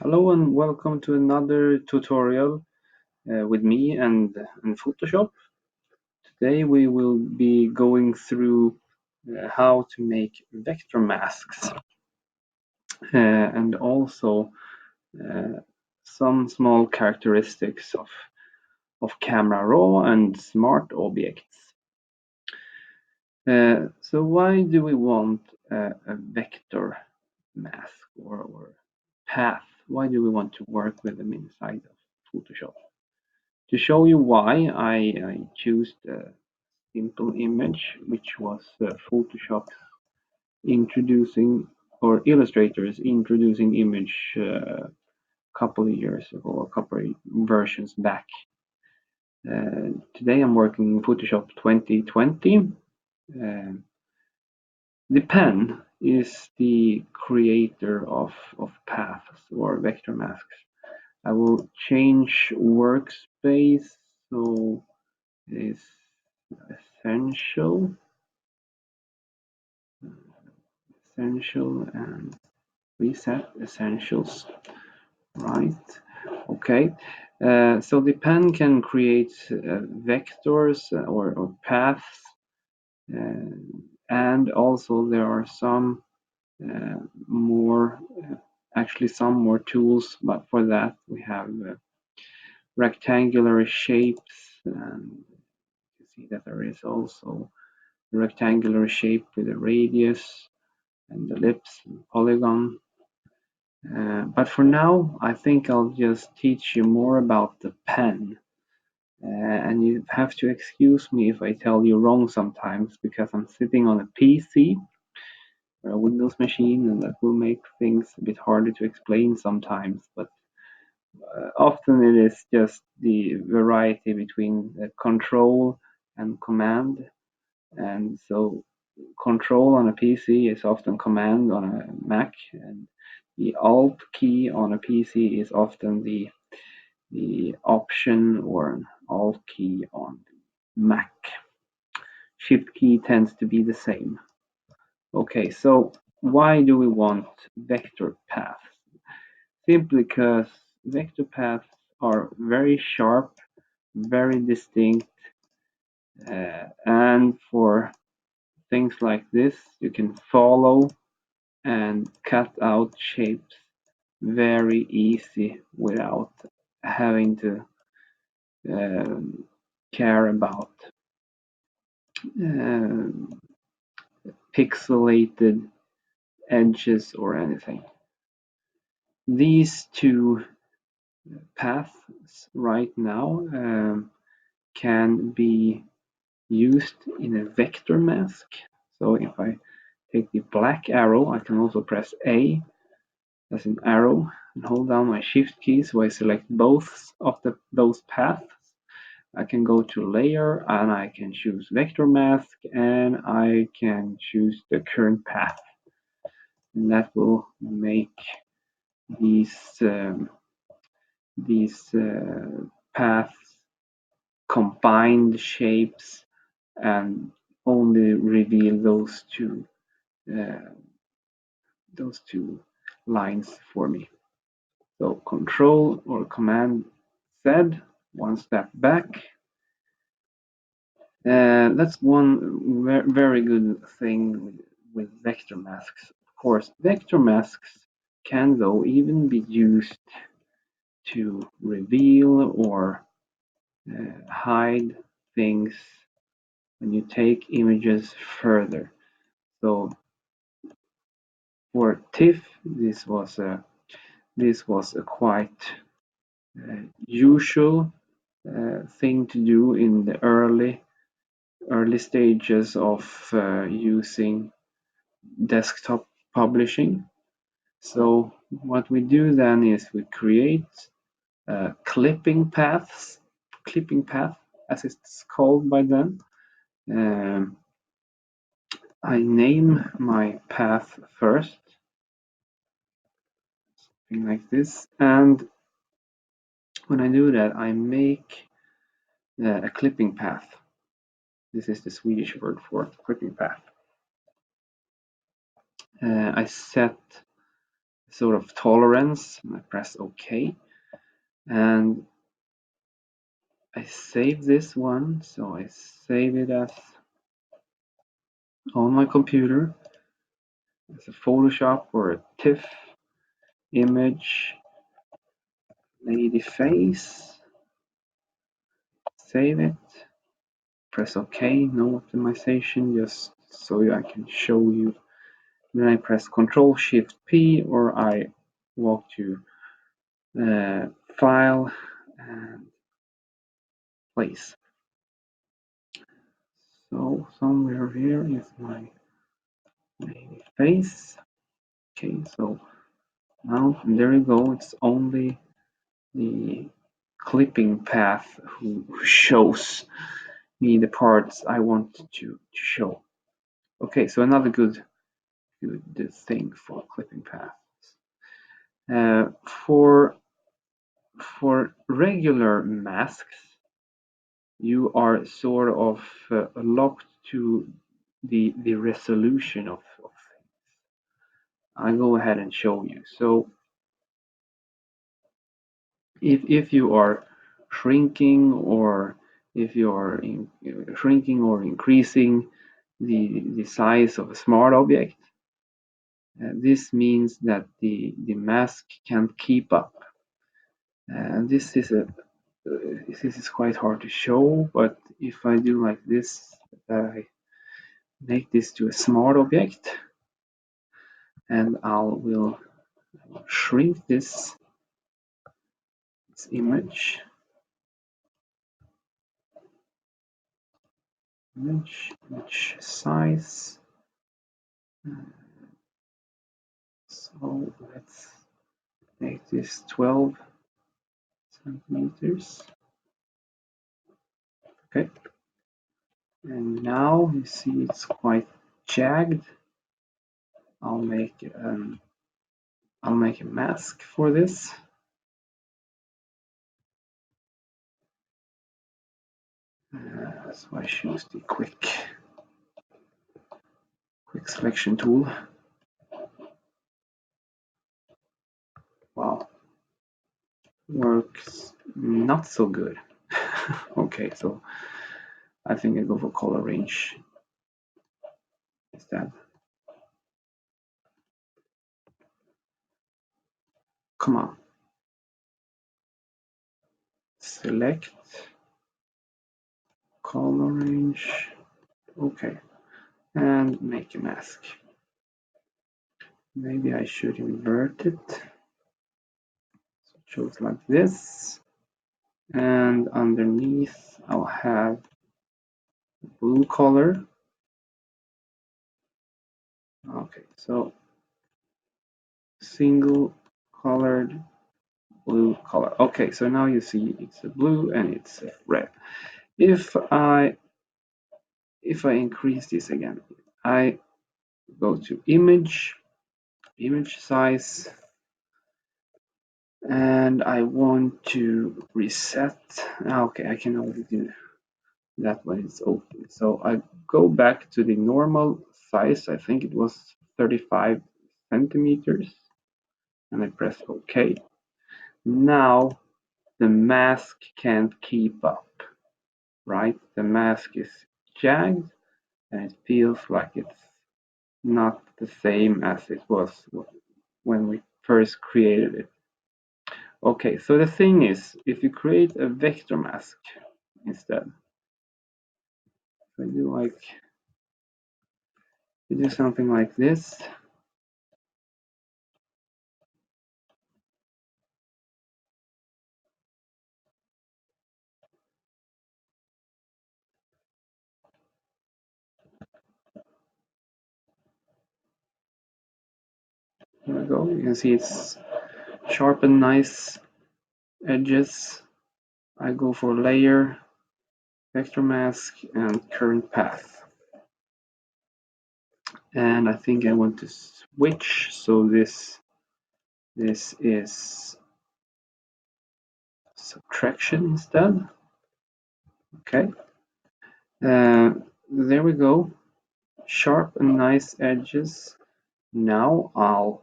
Hello and welcome to another tutorial with me and Photoshop. Today we will be going through how to make vector masks and also uh, some small characteristics of camera raw and smart objects. So why do we want a vector mask or path? Why do we want to work with them inside of Photoshop? To show you why, I chose a simple image, which was Photoshop introducing, or Illustrator's introducing image a couple of years ago, a couple of versions back. Today I'm working in Photoshop 2020. Uh, the pen is the creator of paths or vector masks. I will change workspace so it is essential, and reset essentials, right? Okay, so the pen can create vectors or paths, uh, and also there are some more, actually some more tools, but for that we have rectangular shapes, and you see that there is also a rectangular shape with a radius and ellipse and polygon. But for now, I think I'll just teach you more about the pen. And you have to excuse me if I tell you wrong sometimes because I'm sitting on a PC or a Windows machine, and that will make things a bit harder to explain sometimes. But often it is just the variety between control and command. And so control on a PC is often command on a Mac, and the alt key on a PC is often the option or an alt key on the Mac. Shift key tends to be the same. Okay, so why do we want vector paths? Simply because vector paths are very sharp, very distinct, and for things like this, you can follow and cut out shapes very easy without having to um, care about um, pixelated edges or anything. These two paths right now can be used in a vector mask. So if I take the black arrow, I can also press A as an arrow and hold down my shift key so I select both of those paths. I can go to layer and I can choose vector mask and I can choose the current path, and that will make these paths combined shapes and only reveal uh, those two lines for me. So control or command Z, one step back. That's one very good thing with vector masks. Of course, vector masks can though even be used to reveal or hide things when you take images further. So for TIFF, this was a quite usual thing to do in the early stages of using desktop publishing. So what we do then is we create clipping path as it's called by them. Um, I name my path first, something like this, and when I do that, I make a clipping path. This is the Swedish word for clipping path. I set sort of tolerance, and I press OK. And I save this one, so I save it as on my computer as a Photoshop or a TIFF image, lady face, save it, press OK, no optimization, just so I can show you. Then I press Control Shift P, or I walk to File and Place. So somewhere here is my lady face. Okay, so now there you go. It's only the clipping path who shows me the parts I want to show. Okay, so another good thing for clipping paths. For regular masks, you are sort of locked to the resolution of things. I'll go ahead and show you. So if you are shrinking, or if you are shrinking or increasing the size of a smart object, this means that the mask can't keep up. And this is quite hard to show, but if I do like this, I make this to a smart object, and I will shrink this image size. So let's make this 12 centimeters. Okay, and now you see it's quite jagged. I'll make a mask for this. So I choose the quick selection tool. Wow, works not so good. Okay, so I think I go for color range instead. Come on. Select color range. Okay, and make a mask. Maybe I should invert it. So it shows like this. And underneath I'll have blue color. Okay, so single colored blue color. Okay, so now you see it's a blue and it's a red. If I increase this again, I go to image size, and I want to reset. Okay, I can only do that when it's open. So I go back to the normal size. I think it was 35 centimeters, and I press OK. Now the mask can't keep up, right? The mask is jagged, and it feels like it's not the same as it was when we first created it. Okay, so the thing is, if you create a vector mask instead, if I do something like this, here we go. You can see it's sharp and nice edges. I go for layer, vector mask, and current path. And I think I want to switch, so this is subtraction instead. Okay, there we go. Sharp and nice edges. Now I'll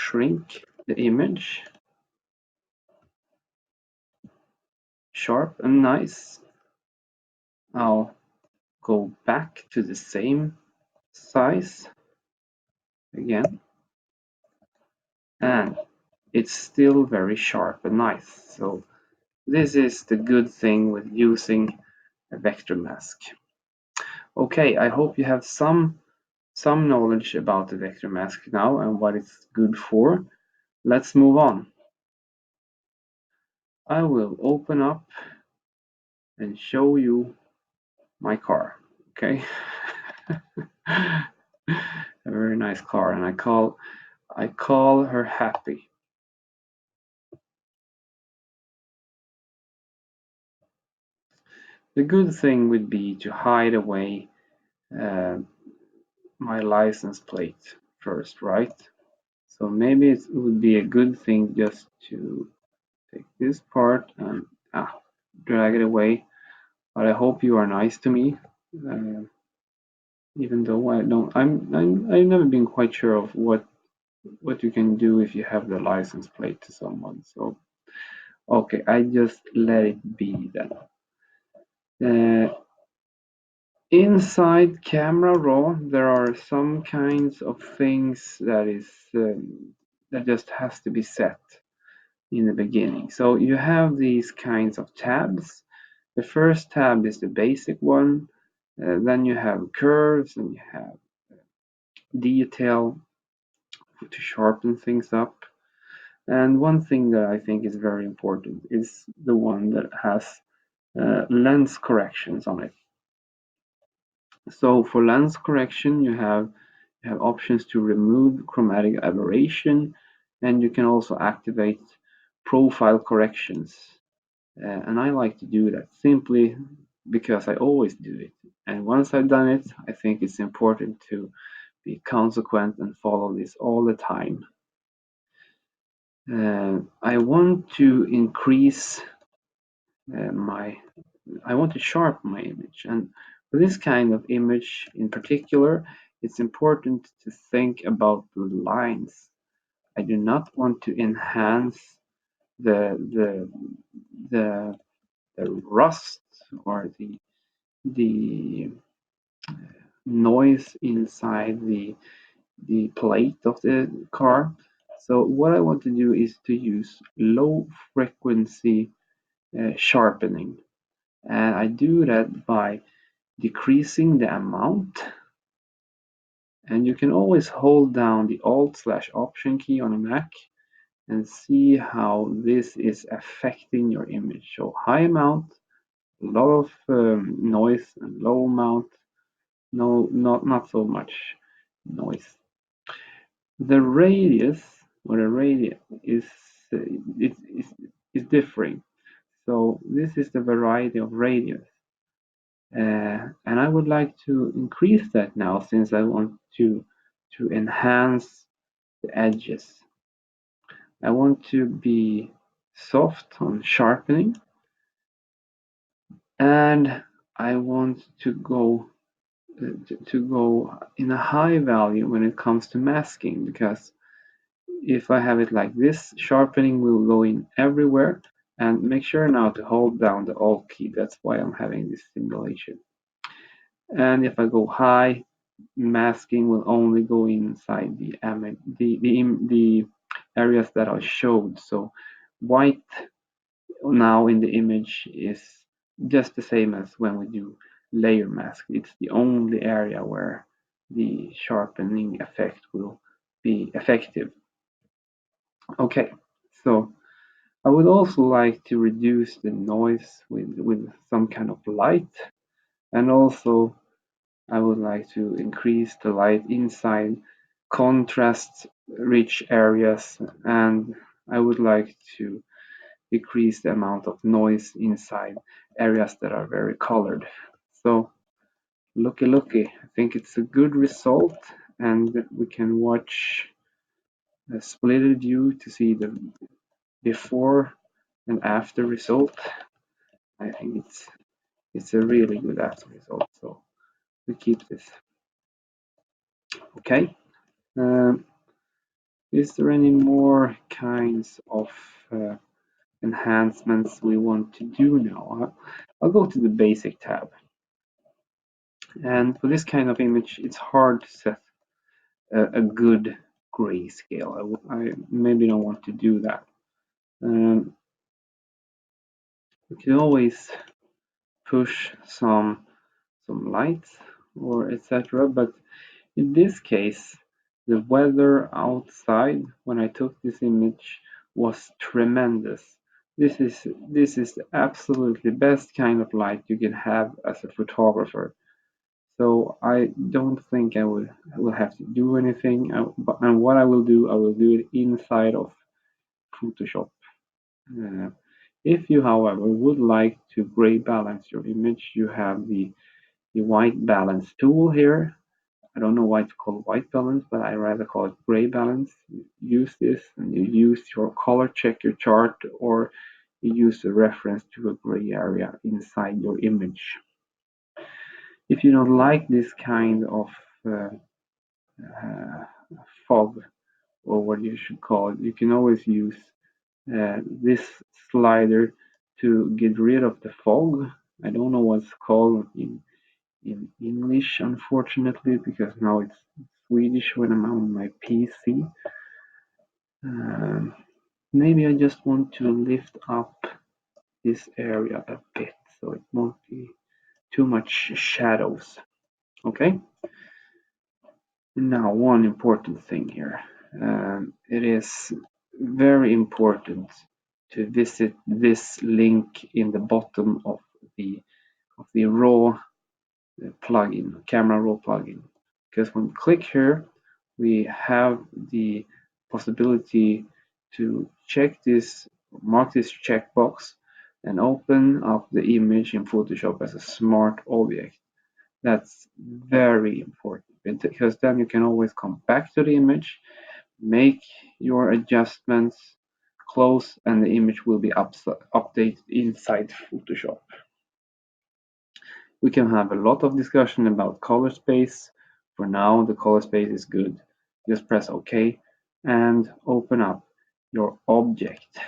shrink the image, sharp and nice. I'll go back to the same size again, and it's still very sharp and nice. So this is the good thing with using a vector mask. Okay, I hope you have some knowledge about the vector mask now and what it's good for. Let's move on. I will open up and show you my car. Okay. A very nice car, and I call her Happy. The good thing would be to hide away uh, my license plate first, right? So maybe it would be a good thing just to take this part and drag it away. But I hope you are nice to me, even though I don't. I've never been quite sure of what you can do if you have the license plate to someone. So okay, I just let it be then. Inside Camera Raw, there are some kinds of things that just has to be set in the beginning. So you have these kinds of tabs. The first tab is the basic one. Then you have curves and you have detail to sharpen things up. And one thing that I think is very important is the one that has lens corrections on it. So for lens correction, you have options to remove chromatic aberration, and you can also activate profile corrections. And I like to do that simply because I always do it. And once I've done it, I think it's important to be consequent and follow this all the time. I want to increase I want to sharpen my image, and for this kind of image in particular, it's important to think about the lines. I do not want to enhance the the the, the rust or the noise inside the plate of the car. So what I want to do is to use low frequency sharpening, and I do that by decreasing the amount, and you can always hold down the Alt/Option key on a Mac and see how this is affecting your image. So high amount, a lot of noise, and low amount, no, not so much noise. The radius or the radius uh, is differing. So this is the variety of radius. And I would like to increase that now since I want to enhance the edges. I want to be soft on sharpening, and I want to go in a high value when it comes to masking, because if I have it like this, sharpening will go in everywhere. And make sure now to hold down the Alt key. That's why I'm having this simulation. And if I go high, masking will only go inside the areas that are showed. So white now in the image is just the same as when we do layer mask. It's the only area where the sharpening effect will be effective. Okay, so I would also like to reduce the noise with some kind of light, and also I would like to increase the light inside contrast rich areas, and I would like to decrease the amount of noise inside areas that are very colored. So looky, I think it's a good result, and we can watch a splitted view to see the before and after result. I think it's a really good after result. So we keep this. Okay. Um, Is there any more kinds of uh, enhancements we want to do now? I'll go to the basic tab. And for this kind of image, it's hard to set a good grayscale. I maybe don't want to do that. We can always push some lights or etc. But in this case, the weather outside when I took this image was tremendous. This is the absolutely best kind of light you can have as a photographer. So I don't think I will have to do anything. And what I will do it inside of Photoshop. Uh, if you, however, would like to gray balance your image, you have the white balance tool here. I don't know why it's called white balance, but I rather call it gray balance. You use this and you use your color checker chart, or you use a reference to a gray area inside your image. If you don't like this kind of uh, uh, fog, or what you should call it, you can always use this slider to get rid of the fog. I don't know what's called in English, unfortunately, because now it's Swedish when I'm on my PC. Um, Maybe I just want to lift up this area a bit so it won't be too much shadows. Okay, now one important thing here. It is very important to visit this link in the bottom of the raw plugin, camera raw plugin, because when we click here, we have the possibility to check this, mark this checkbox, and open up the image in Photoshop as a smart object. That's very important because then you can always come back to the image, make your adjustments, close, and the image will be updated inside Photoshop. We can have a lot of discussion about color space. For now, the color space is good. Just press OK and open up your object.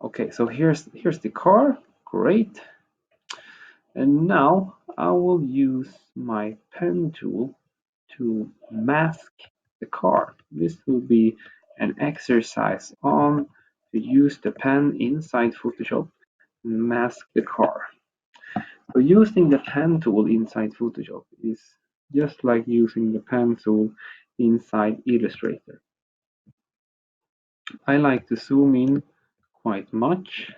Okay, so here's the car. Great. And now I will use my pen tool to mask the car. This will be an exercise on to use the pen inside Photoshop and mask the car. So using the pen tool inside Photoshop is just like using the pen tool inside Illustrator. I like to zoom in quite much,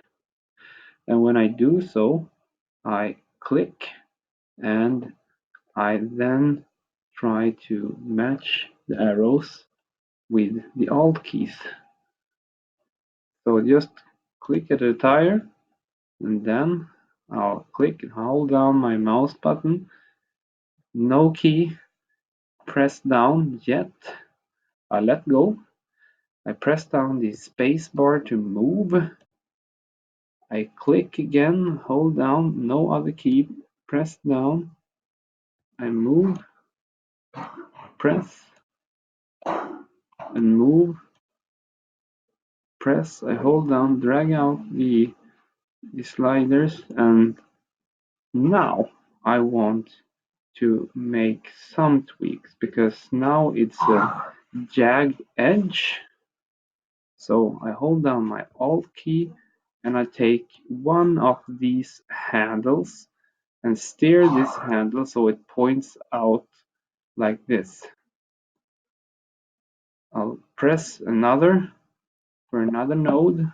and when I do so, I click and I then try to match the arrows with the Alt keys. So just click at a tire and then I'll click and hold down my mouse button. No key pressed down yet. I let go. I press down the space bar to move. I click again, hold down, no other key, press down. I move, press, and move, press. I hold down, drag out the sliders, and now I want to make some tweaks because now it's a jagged edge. So I hold down my Alt key and I take one of these handles and steer this handle so it points out like this. I'll press another for another node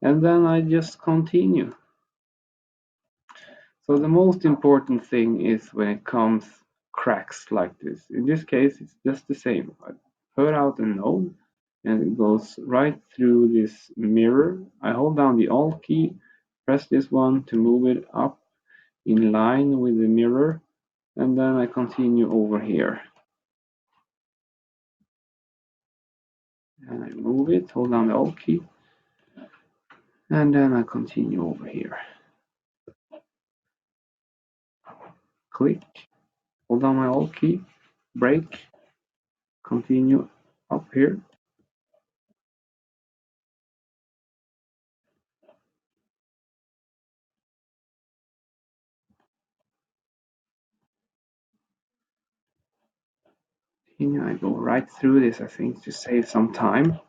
and then I just continue. So the most important thing is when it comes cracks like this. In this case, it's just the same. I put out a node and it goes right through this mirror. I hold down the Alt key, press this one to move it up in line with the mirror, and then I continue over here. And I move it, hold down the Alt key, and then I continue over here. Click, hold down my Alt key, break, continue up here. Continue. I go right through this, I think, to save some time.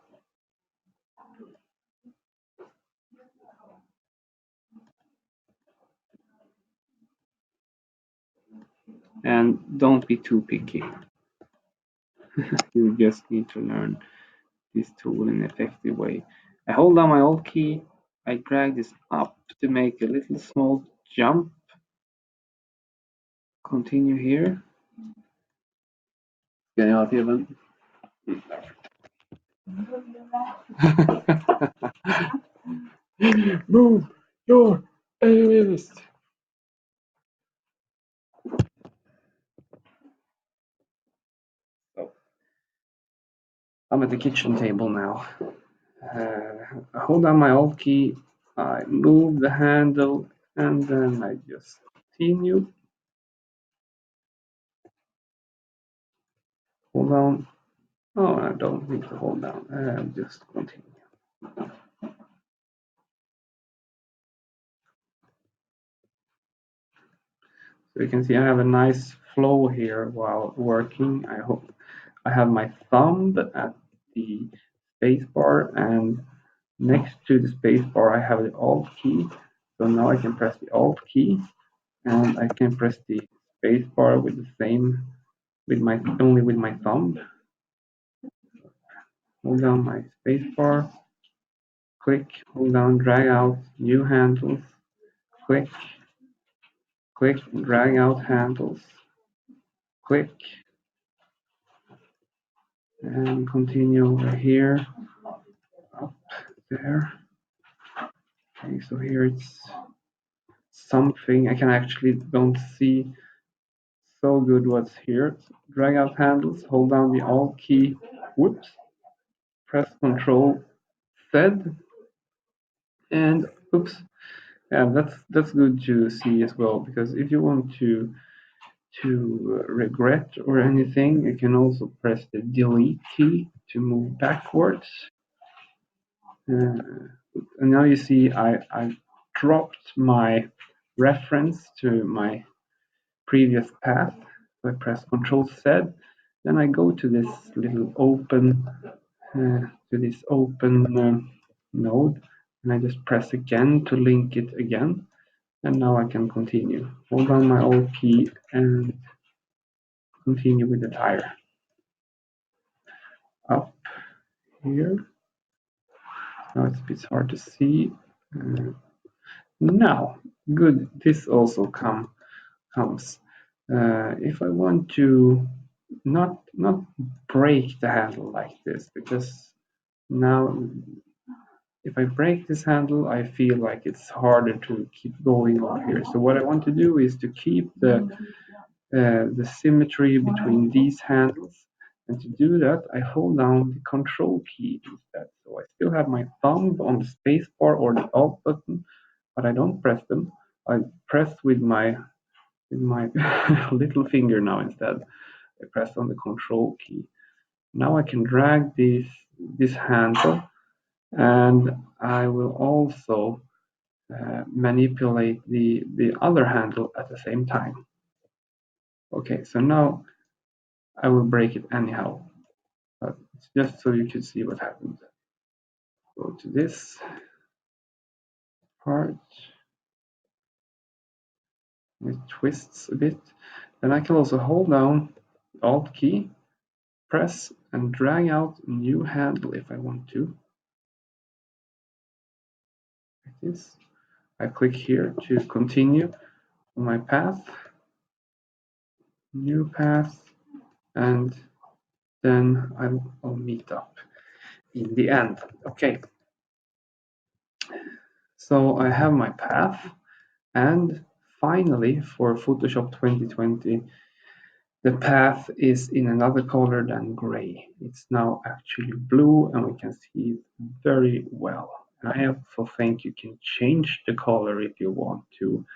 And don't be too picky. You just need to learn this tool in an effective way. I hold down my Alt key, I drag this up to make a little small jump. Continue here. Ska jag till den? Move your ass! So, I'm at the kitchen table now. I hold down my Alt key, I move the handle, and then I just continue. Hold down. Oh, I don't need to hold down. Just continue. So you can see I have a nice flow here while working. I hope I have my thumb at the spacebar, and next to the spacebar I have the Alt key. So now I can press the Alt key, and I can press the spacebar with the same, only with my thumb. Hold down my spacebar, click, hold down, drag out new handles, click, click, drag out handles, click, and continue over here, up there. Okay, so here it's something I can actually don't see so good what's here. Drag out handles, hold down the Alt key, whoops, press Control Z, and oops. Yeah, that's good to see as well, because if you want to regret or anything, you can also press the Delete key to move backwards. And now you see I dropped my reference to my previous path. So I press Control Z, then I go to this little open node, and I just press again to link it again, and now I can continue. Hold down my Alt key and continue with the tire. Up here. Now it's a bit hard to see. Now, good. This also comes. If I want to not break the handle like this, because now if I break this handle, I feel like it's harder to keep going over here. So what I want to do is to keep the symmetry between these handles. And to do that, I hold down the Control key instead. So I still have my thumb on the space bar or the Alt button, but I don't press them. I press with my little finger now instead. I press on the Control key. Now I can drag this handle, and I will also manipulate the other handle at the same time. Okay, so now I will break it anyhow, but it's just so you can see what happens. Go to this part, it twists a bit. Then I can also hold down the Alt key, press and drag out a new handle if I want to, like this. I click here to continue on my path, new path, and then I'll meet up in the end. Okay, so I have my path, and finally for Photoshop 2020, the path is in another color than gray. It's now actually blue, and we can see it very well. And I also think you can change the color if you want to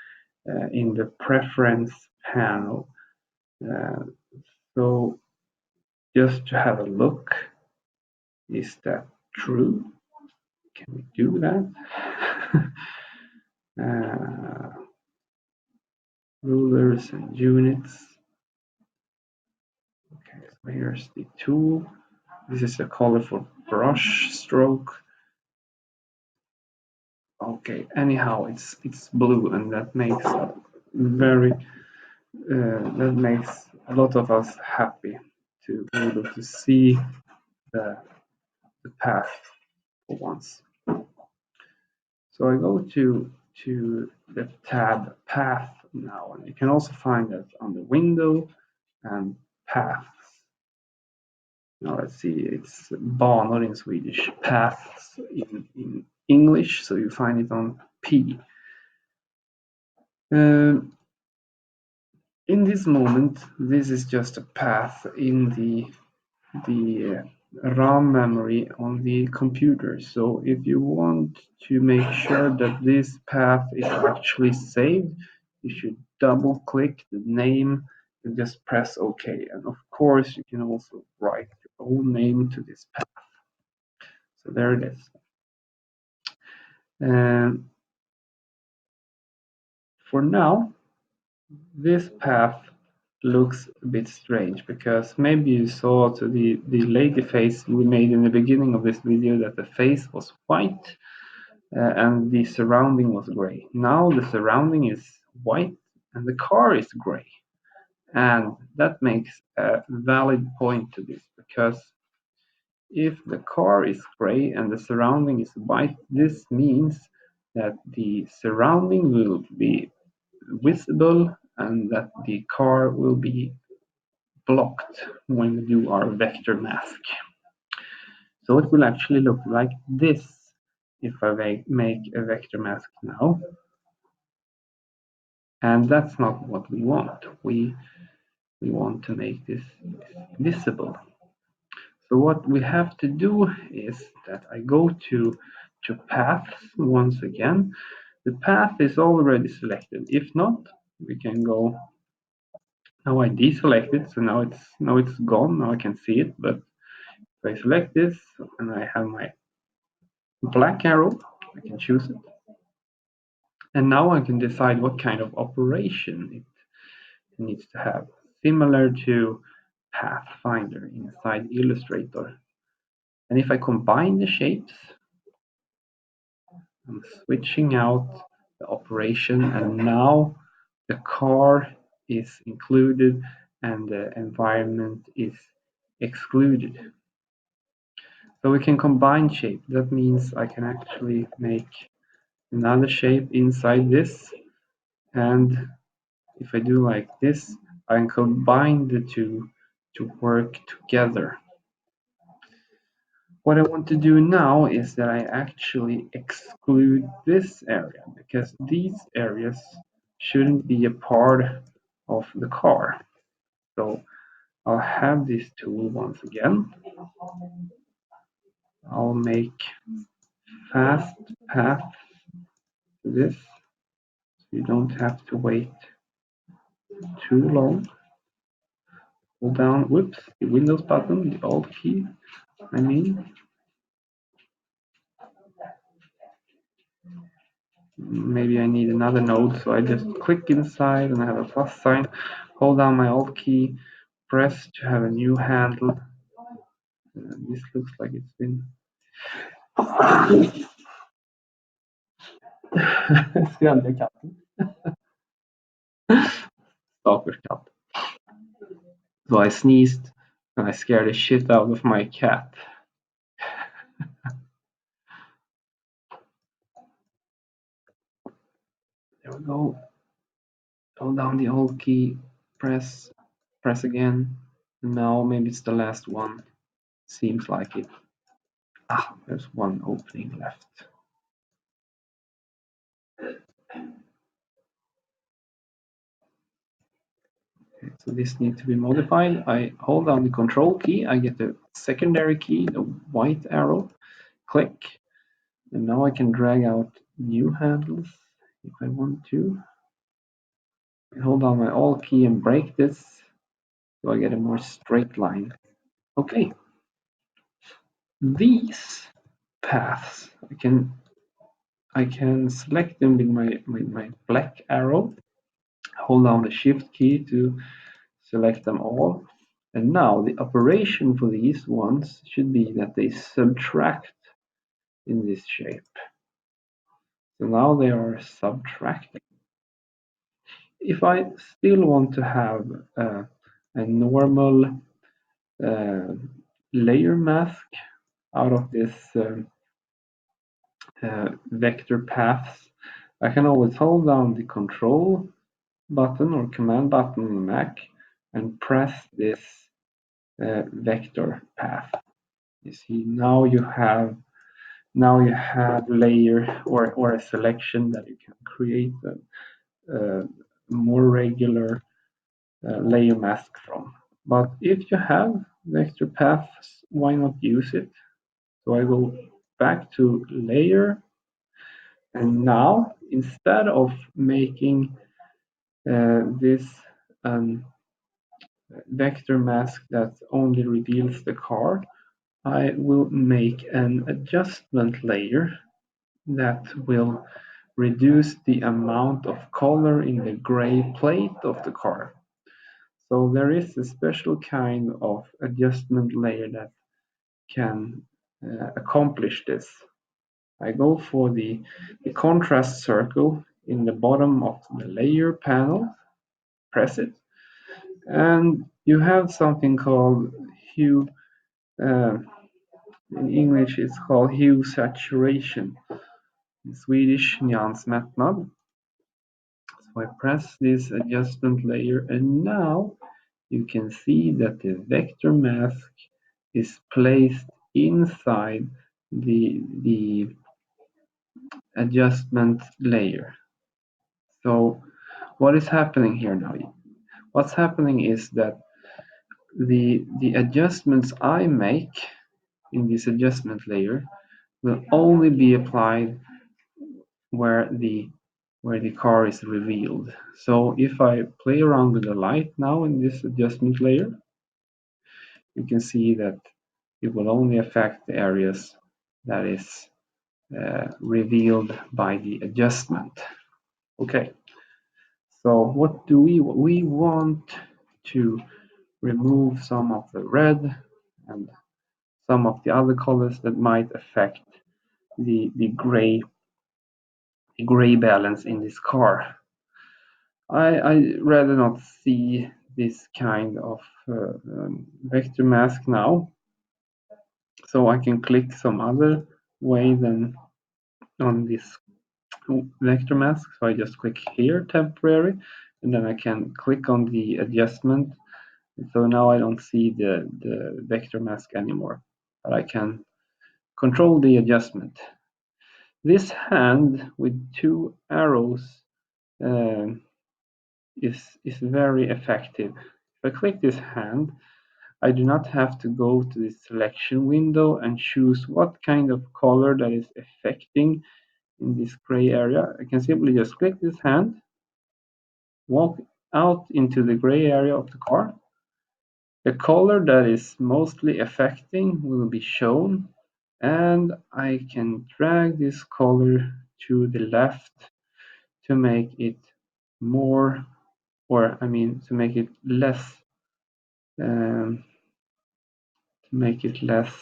in the preference panel. So just to have a look. Is that true? Can we do that? Rulers and units. Okay, so here's the tool. This is a colorful brush stroke. Okay, anyhow, it's blue, and that makes that makes a lot of us happy to be able to see the path for once. So I go to the tab path now, and you can also find that on the window and paths. Now let's see, it's banor in Swedish, paths in English, so you find it on P. In this moment, this is just a path in the RAM memory on the computer. So if you want to make sure that this path is actually saved, you should double click the name and just press OK. And of course, you can also write your own name to this path. So there it is. For now, this path looks a bit strange because maybe you saw to the lady face we made in the beginning of this video that the face was white and the surrounding was gray. Now the surrounding is white and the car is gray. And that makes a valid point to this because if the car is gray and the surrounding is white, this means that the surrounding will be visible and that the car will be blocked when we do our vector mask. So it will actually look like this if I make a vector mask now. And that's not what we want. We want to make this visible. So what we have to do is that I go to paths once again. The path is already selected. If not, we can go. Now I deselect it, so now it's gone. Now I can see it. But if I select this and I have my black arrow, I can choose it. And now I can decide what kind of operation it needs to have, similar to Pathfinder inside Illustrator. And if I combine the shapes, I'm switching out the operation, and now the car is included and the environment is excluded. So we can combine shape. That means I can actually make another shape inside this, and if I do like this, I can combine the two to work together. What I want to do now is that I actually exclude this area because these areas shouldn't be a part of the car. So I'll have this tool once again. I'll make fast path to this so you don't have to wait too long. Hold down, whoops, the Windows button, the Alt key, I mean. Maybe I need another node, so I just click inside and I have a plus sign. Hold down my Alt key, press to have a new handle. This looks like it's been. Skrämde katten. Stackars katt. So I sneezed and I scared the shit out of my cat. There we go. Hold down the Alt key, press again. Now maybe it's the last one. Seems like it. Ah, there's one opening left. Okay, so this needs to be modified. I hold down the control key, I get the secondary key, the white arrow, click, and now I can drag out new handles if I want to. I hold down my Alt key and break this, so I get a more straight line. Okay, these paths I can select them with my black arrow, hold down the shift key to select them all. And now the operation for these ones should be that they subtract in this shape. So now they are subtracting. If I still want to have a normal uh, layer mask out of this vector paths, I can always hold down the control button or command button on the Mac and press this vector path. You see, now you have layer or a selection that you can create a more regular layer mask from. But if you have vector paths, why not use it? So I go back to layer, and now instead of making this vector mask that only reveals the car, I will make an adjustment layer that will reduce the amount of color in the gray plate of the car. So there is a special kind of adjustment layer that can accomplish this. I go for the contrast circle in the bottom of the layer panel, press it, and you have something called hue. Uh, in English, it's called hue saturation. In Swedish, nyansmättnad. So I press this adjustment layer, and now you can see that the vector mask is placed inside the adjustment layer. So what is happening here now? What's happening is that the adjustments I make in this adjustment layer will only be applied where the car is revealed. So if I play around with the light now in this adjustment layer, you can see that it will only affect the areas that is revealed by the adjustment. Okay, so what do we want to remove some of the red and some of the other colors that might affect the gray balance in this car. I rather not see this kind of vector mask now, so I can click some other way than on this vector mask. So I just click here, temporary, and then I can click on the adjustment. So now I don't see the vector mask anymore, but I can control the adjustment. This hand with two arrows is very effective. If I click this hand, I do not have to go to the selection window and choose what kind of color that is affecting in this gray area. I can simply just click this hand, walk out into the gray area of the car. The color that is mostly affecting will be shown, and I can drag this color to the left to make it more, or I mean to make it less, um, to make it less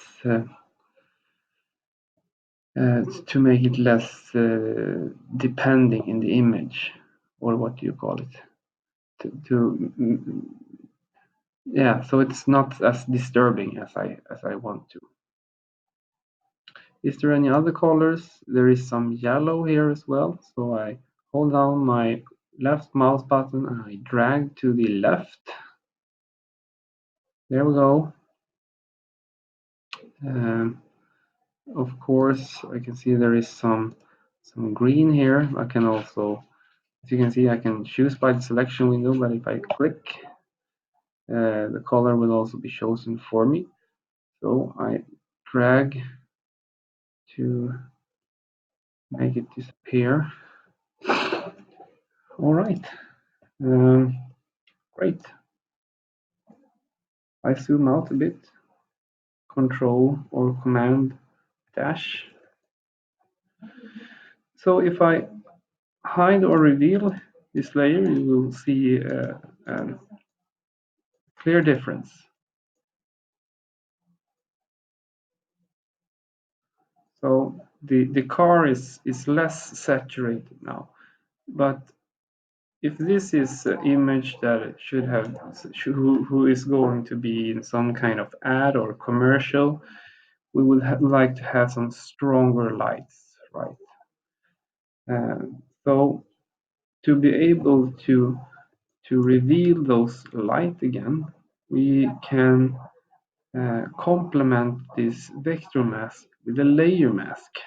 depending in the image, or what do you call it? Yeah, so it's not as disturbing as I want to. Is there any other colors? There is some yellow here as well. So I hold down my left mouse button and I drag to the left. There we go. Of course, I can see there is some green here. I can also, as you can see, I can choose by the selection window, but if I click, the color will also be chosen for me. So I drag to make it disappear. All right, great. I zoom out a bit. Control or Command dash. So if I hide or reveal this layer, you will see a clear difference. So the car is less saturated now. But if this is an image that should have who is going to be in some kind of ad or commercial, we would like to have some stronger lights, right? So to be able to reveal those light again, we can complement this vector mask with a layer mask.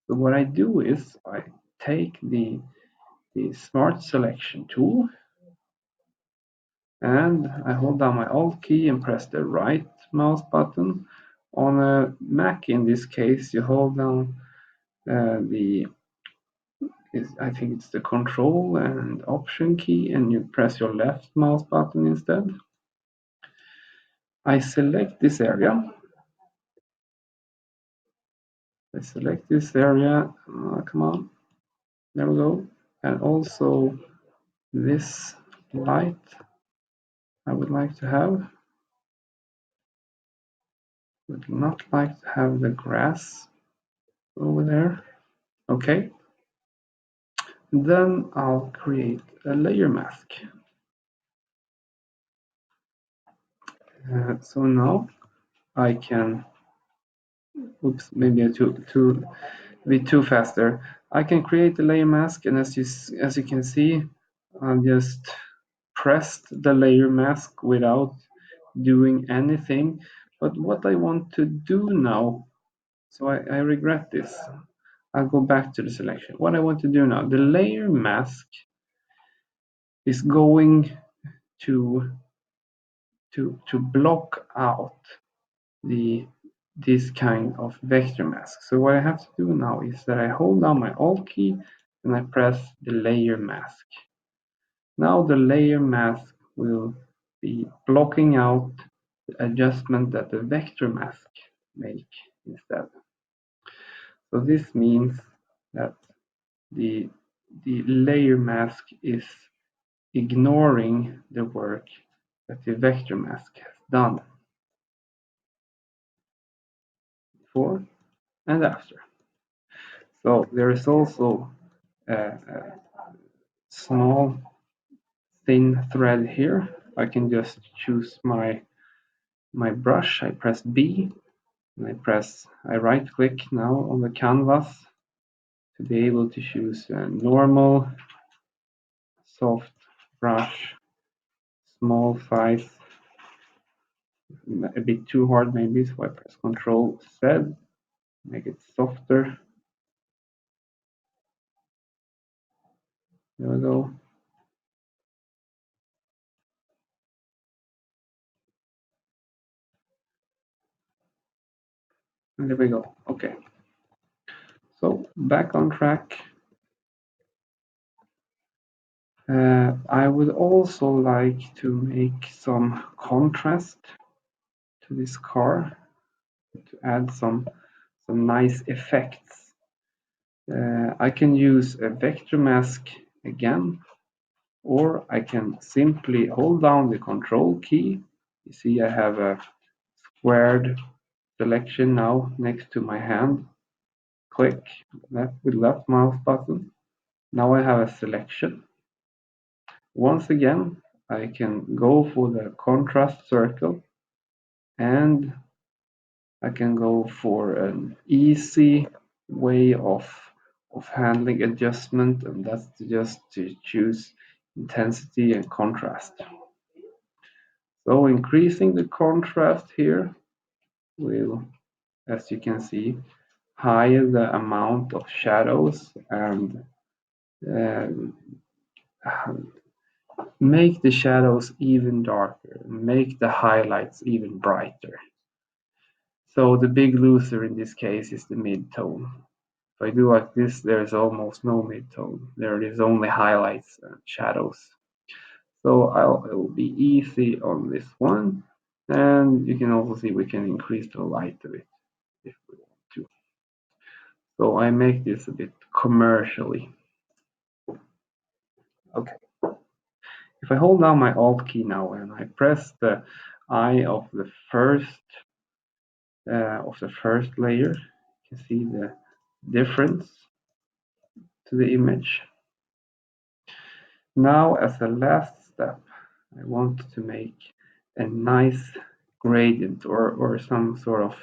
So what I do is I take the smart selection tool and I hold down my Alt key and press the right mouse button. On a Mac in this case, you hold down I think it's the Control and Option key, and you press your left mouse button instead. I select this area. Come on, there we go. And also this light I would like to have. Would not like to have the grass over there. Okay. Then I'll create a layer mask. So now I can, oops, maybe I bit too fast there. I can create a layer mask, and as you can see, I've just pressed the layer mask without doing anything. But what I want to do now, so I regret this. I'll go back to the selection. What I want to do now, the layer mask is going to block out this kind of vector mask. So what I have to do now is that I hold down my Alt key and I press the layer mask. Now the layer mask will be blocking out the adjustment that the vector mask make instead. So this means that the layer mask is ignoring the work that the vector mask has done before and after. So there is also a small thin thread here. I can just choose my brush. I press B and I right click now on the canvas to be able to choose a normal, soft brush, small size, a bit too hard maybe, so I press Ctrl Z, make it softer. There we go. And there we go. Okay. So back on track. I would also like to make some contrast to this car to add some nice effects. I can use a vector mask again, or I can simply hold down the Control key. You see I have a squared selection now next to my hand. Click that with left mouse button. Now I have a selection. Once again, I can go for the contrast circle, and I can go for an easy way of handling adjustment, and that's just to choose intensity and contrast. So increasing the contrast here will, as you can see, higher the amount of shadows and make the shadows even darker, make the highlights even brighter. So the big loser in this case is the mid-tone. If I do like this, there's almost no mid-tone. There is only highlights and shadows. So it will be easy on this one. And you can also see we can increase the light a bit if we want to. So I make this a bit commercially. Okay. If I hold down my Alt key now and I press the eye of the first layer, you can see the difference to the image. Now, as a last step, I want to make a nice gradient or some sort of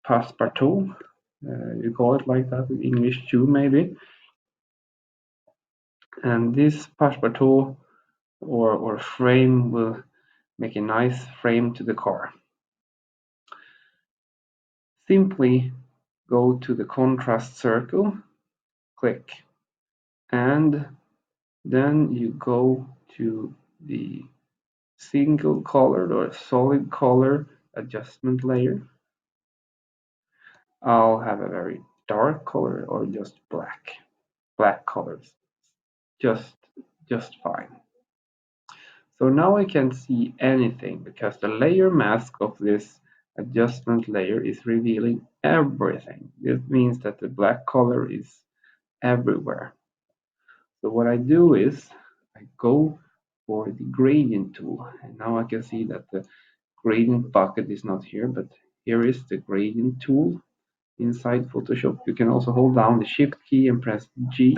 passepartout. You call it like that in English too, maybe. And this passepartout or frame will make a nice frame to the car. Simply go to the contrast circle, click, and then you go to the single colored or solid color adjustment layer. I'll have a very dark color or just black colors, just fine. So now I can't see anything because the layer mask of this adjustment layer is revealing everything. This means that the black color is everywhere. So what I do is I go for the gradient tool, and now I can see that the gradient bucket is not here, but here is the gradient tool inside Photoshop. You can also hold down the Shift key and press G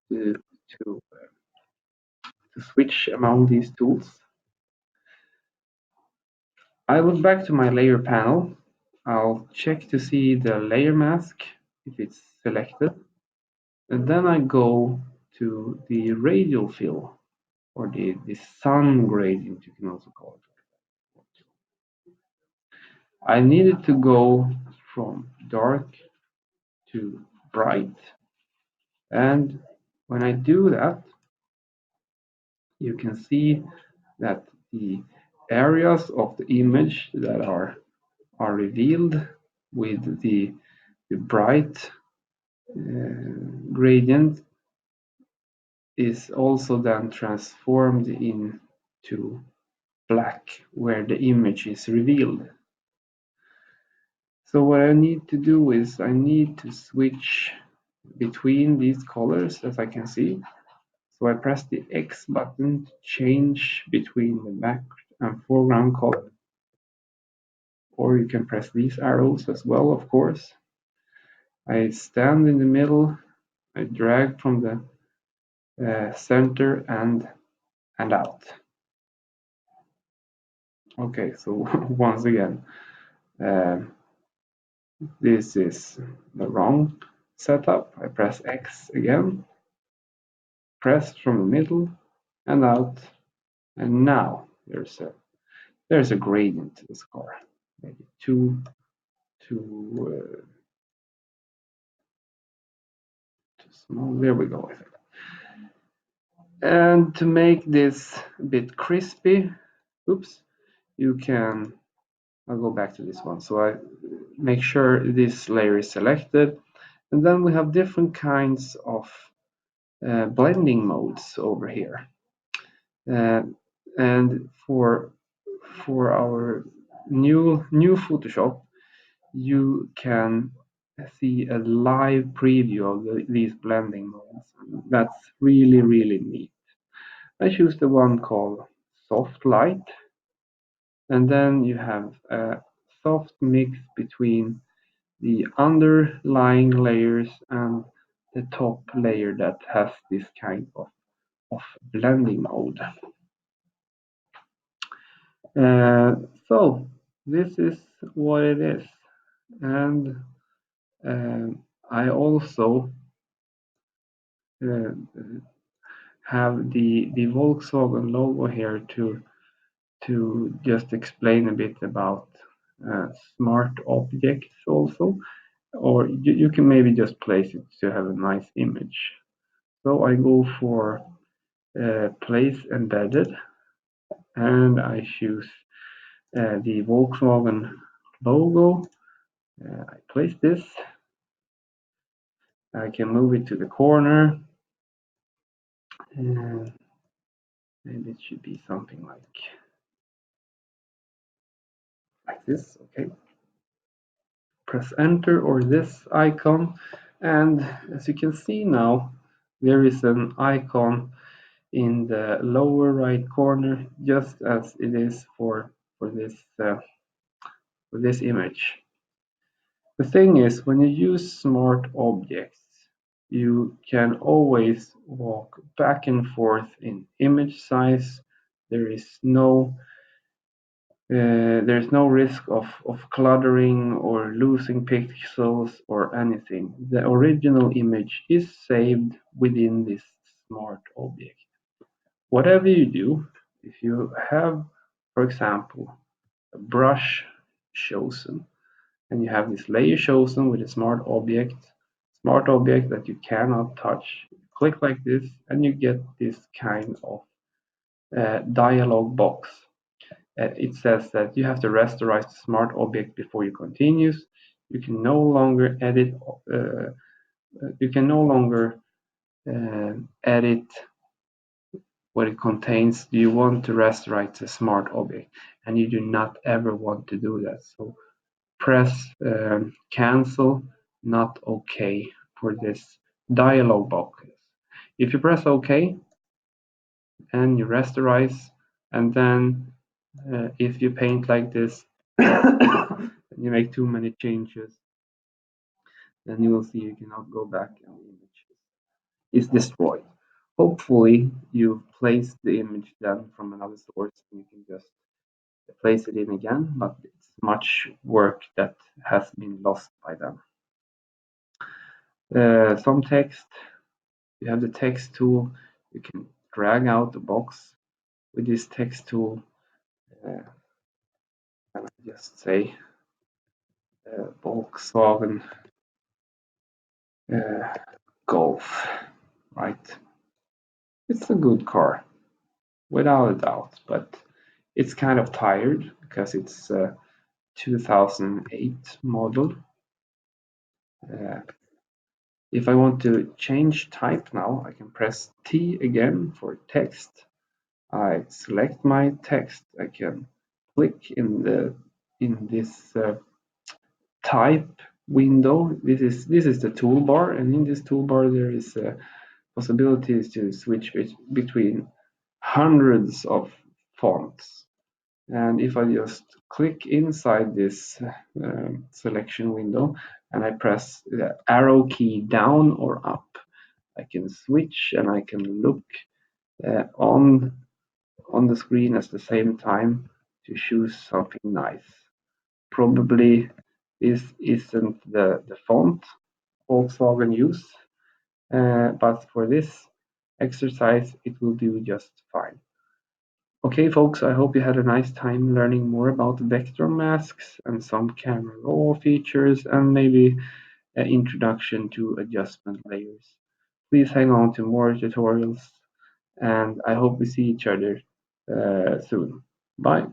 to, to, to switch among these tools. I look back to my layer panel. I'll check to see the layer mask if it's selected, and then I go to the radial fill or the sun gradient, you can also call it. I needed to go from dark to bright, and when I do that, you can see that the areas of the image that are revealed with the bright gradient is also then transformed into black where the image is revealed. So what I need to do is I need to switch between these colors, as I can see. So I press the X button to change between the back and foreground color. Or you can press these arrows as well, of course. I stand in the middle, I drag from the center and out. Okay, so once again, uh, this is the wrong setup. I press X again, press from the middle and out, and now there's a gradient to this car, maybe too small. There we go. I think. And to make this a bit crispy, oops, you can. I'll go back to this one. So I make sure this layer is selected, and then we have different kinds of blending modes over here. And for our new Photoshop, you can see a live preview of these blending modes. That's really neat. I choose the one called soft light, and then you have a soft mix between the underlying layers and the top layer that has this kind of blending mode. So this is what it is, and I also uh, have the Volkswagen logo here to just explain a bit about smart objects also, or you can maybe just place it to have a nice image. So I go for place embedded, and I choose the Volkswagen logo. I place this. I can move it to the corner, and maybe it should be something like like this. Okay, press enter or this icon, and as you can see now, there is an icon in the lower right corner, just as it is for this for this image. The thing is, when you use smart objects, you can always walk back and forth in image size. There is no there's no risk of cluttering or losing pixels or anything. The original image is saved within this smart object. Whatever you do, if you have, for example, a brush chosen, and you have this layer chosen with a smart object that you cannot touch. Click like this, and you get this kind of dialog box. It says that you have to rasterize the smart object before you continue. You can no longer edit. You can no longer edit what it contains. Do you want to rasterize the smart object? And you do not ever want to do that. So press cancel, not OK for this dialog box. If you press OK and you rasterize, and then if you paint like this, and you make too many changes, then you will see you cannot go back and the image is destroyed. Hopefully you placed the image then from another source and you can just place it in again, but it's much work that has been lost by them. Some text, you have the text tool, you can drag out the box with this text tool, and I just say Volkswagen Golf, right? It's a good car, without a doubt, but it's kind of tired because it's a 2008 model. If I want to change type now, I can press T again for text. I select my text. I can click in this type window. This is the toolbar, and in this toolbar there is possibilities to switch between hundreds of fonts. And if I just click inside this selection window and I press the arrow key down or up, I can switch and I can look on the screen at the same time to choose something nice. Probably this isn't the font Volkswagen use, but for this exercise it will do just fine. Okay, folks, I hope you had a nice time learning more about vector masks and some camera raw features and maybe an introduction to adjustment layers. Please hang on to more tutorials and I hope we see each other soon. Bye.